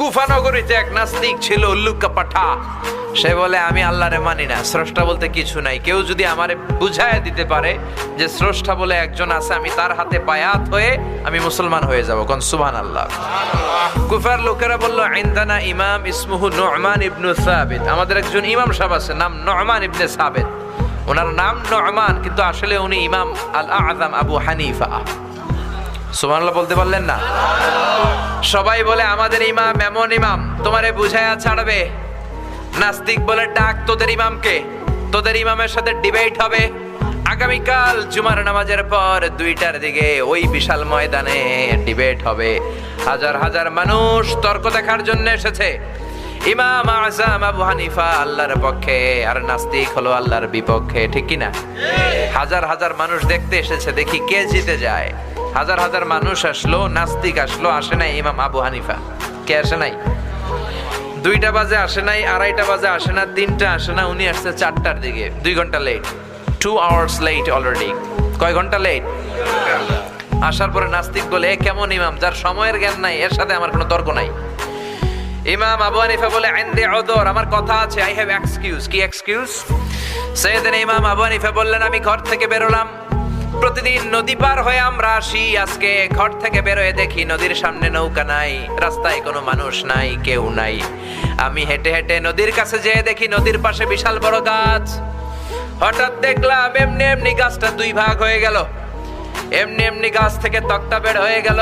কুফা নগরীতে এক নাস্তিক ছিল, উল্লুকা পাঠা। সে বলে আমি আল্লাহরে মানি না, স্রষ্টা বলতে কিছু নাই। কেউ যদি আমারে বুঝায় দিতে পারে যে স্রষ্টা বলে একজন আছে, আমি তার হাতে বায়াত হয়ে আমি মুসলমান হয়ে যাব। কোন সুবহানাল্লাহ। কুফার লোকেরা বলল, ইনদানা ইমাম ইসমুহু নু'মান ইবনে সাবিত। আমাদের একজন ইমাম সাহেব আছে, নাম নু'মান ইবনে সাবিত। ওনার নাম নু'মান, কিন্তু আসলে উনি ইমাম আল আযম আবু হানিফা। সুবহানাল্লাহ বলতে পারলেন না? সবাই বলে আমাদের ইমাম এমন ইমাম তোমারে বুঝায়া ছাড়বে। নাস্তিক বলে, ডাক তোদের ইমামকে, তোদের ইমামের সাথে ডিবেট হবে আগামীকাল জুমার নামাজের পর 2টার দিকে ওই বিশাল ময়দানে ডিবেট হবে। হাজার হাজার মানুষ তর্ক দেখার জন্য এসেছে। ইমাম আযম আবু হানিফা আল্লাহর পক্ষে, আর নাস্তিক হলো আল্লাহর বিপক্ষে, ঠিক কি না? হাজার হাজার মানুষ দেখতে এসেছে, দেখি কে জিতে যায়। হাজার হাজার মানুষ আসলো, নাস্তিক আসলো, আসে নাই ইমাম আবু হানিফা। কে আসে নাই? 2টা বাজে আসে নাই, 2:30 বাজে আসে না, 3টা আসে না, উনি আসছে 4টার দিকে। 2 ঘন্টা লেট, 2 hours লেট অলরেডি। কয় ঘন্টা লেট? আসার পরে নাস্তিক বলে, এ কেমন ইমাম যার সময়ের জ্ঞান নাই, এর সাথে আমার কোনো তর্ক নাই। ইমাম আবু হানিফা বলে, ইনদি উযর, আমার কথা আছে, আই হ্যাভ এক্সকিউজ। কি এক্সকিউজ? সাইয়েদনা ইমাম আবু হানিফা বললেন, আমি ঘর থেকে বেরোলাম, প্রতিদিন নদী পার হয়ে আমরা আসি। আজকে ঘর থেকে বেরোয় দেখি নদীর সামনে নৌকা নাই, রাস্তায় কোনো মানুষ নাই, কেউ নাই। আমি হেঁটে হেঁটে নদীর কাছে যেয়ে দেখি নদীর পাশে বিশাল বড় গাছ। হঠাৎ দেখলাম এমনি এমনি গাছটা 2 ভাগ হয়ে গেল। এমনি এমনি গাছ থেকে তক্তা বের হয়ে গেল,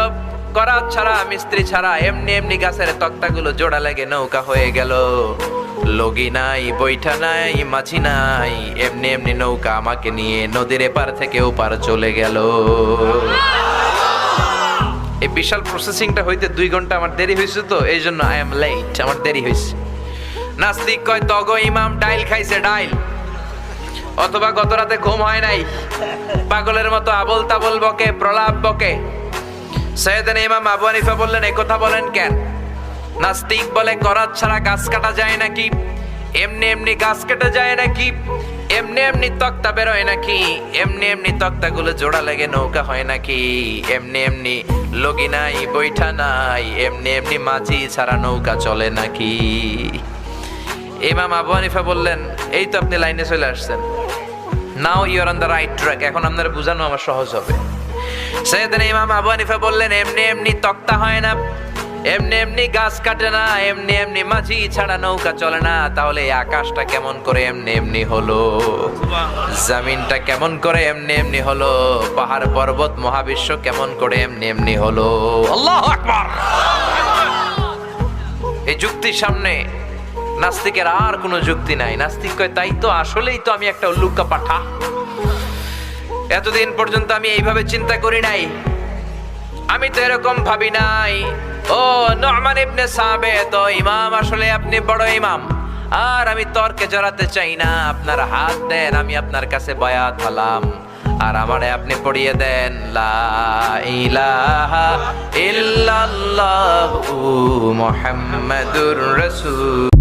করাত ছাড়া, মিস্ত্রি ছাড়া। এমনি এমনি গাছের তক্তাগুলো জোড়া লেগে নৌকা হয়ে গেল। লগি নাই, বৈঠা নাই, মাঝি নাই, এমনি এমনি নৌকা আমাকে নিয়ে নদীর এপার থেকে ওপার চলে গেল। এই বিশাল প্রসেসিংটা হইতে 2 ঘন্টা আমার দেরি হয়েছে, তো এই জন্য আই এম লেট, আমার দেরি হয়েছে। নাস্তিক কয়, তগো ইমাম ডাইল খাইছে, ডাইল। অথবা গত রাতে ঘুম হয় নাই, পাগলের মতো আবল তাবল বকে, প্রলাপ বকে। সাইয়েদনা ইমাম আবু হানিফা বললেন, এই কথা বলেন কেন? নাস্তিক বলে, করাত ছাড়া গাছ কাটা যায় নাকি? এমনি এমনি গাছ কেটে যায় নাকি? এমনি এমনি তক্তা বেরোয় নাকি? এমনি এমনি তক্তাগুলো জোড়া লেগে নৌকা হয় নাকি? এমনি এমনি লগি নাই, বৈঠা নাই, এমনি এমনি মাঝি ছাড়া নৌকা চলে নাকি? ইমাম আবু হানিফা বললেন, এই তো আপনি লাইনে চলে আসছেন, now you are on the right track, এখন আপনারা বুঝানো আমার সহজ হবে। সাইয়েদনা ইমাম আবু হানিফা বললেন, এমনি এমনি তক্তা হয় না, এমনি এমনি গাছ কাটে না, এমনি এমনি মাঝি ছাড়া নৌকা চলে না। তাহলে এই আকাশটা কেমন করে এমনি এমনি হলো? জমিনটা কেমন করে এমনি এমনি হলো? পাহাড় পর্বত মহাবিশ্ব কেমন করে এমনি এমনি হলো? আল্লাহু আকবার। এই যুক্তির সামনে নাস্তিকের আর কোনো যুক্তি নাই। নাস্তিক কয়, তাই তো, আসলেই তো আমি একটা উল্লুকা পাঠা। এতদিন পর্যন্ত আমি এইভাবে চিন্তা করি নাই, আমি তো এরকম ভাবি নাই। ও নু'মান ইবনে সাবিত, ও ইমাম, আসলে আপনি বড় ইমাম, আর আমি তর্কে জড়াতে চাই না। আপনার হাত দেন, আমি আপনার কাছে বায়াত হলাম, আর আমারে আপনি পড়িয়ে দেন লা ইলাহা ইল্লাল্লাহু মুহাম্মাদুর রাসূল।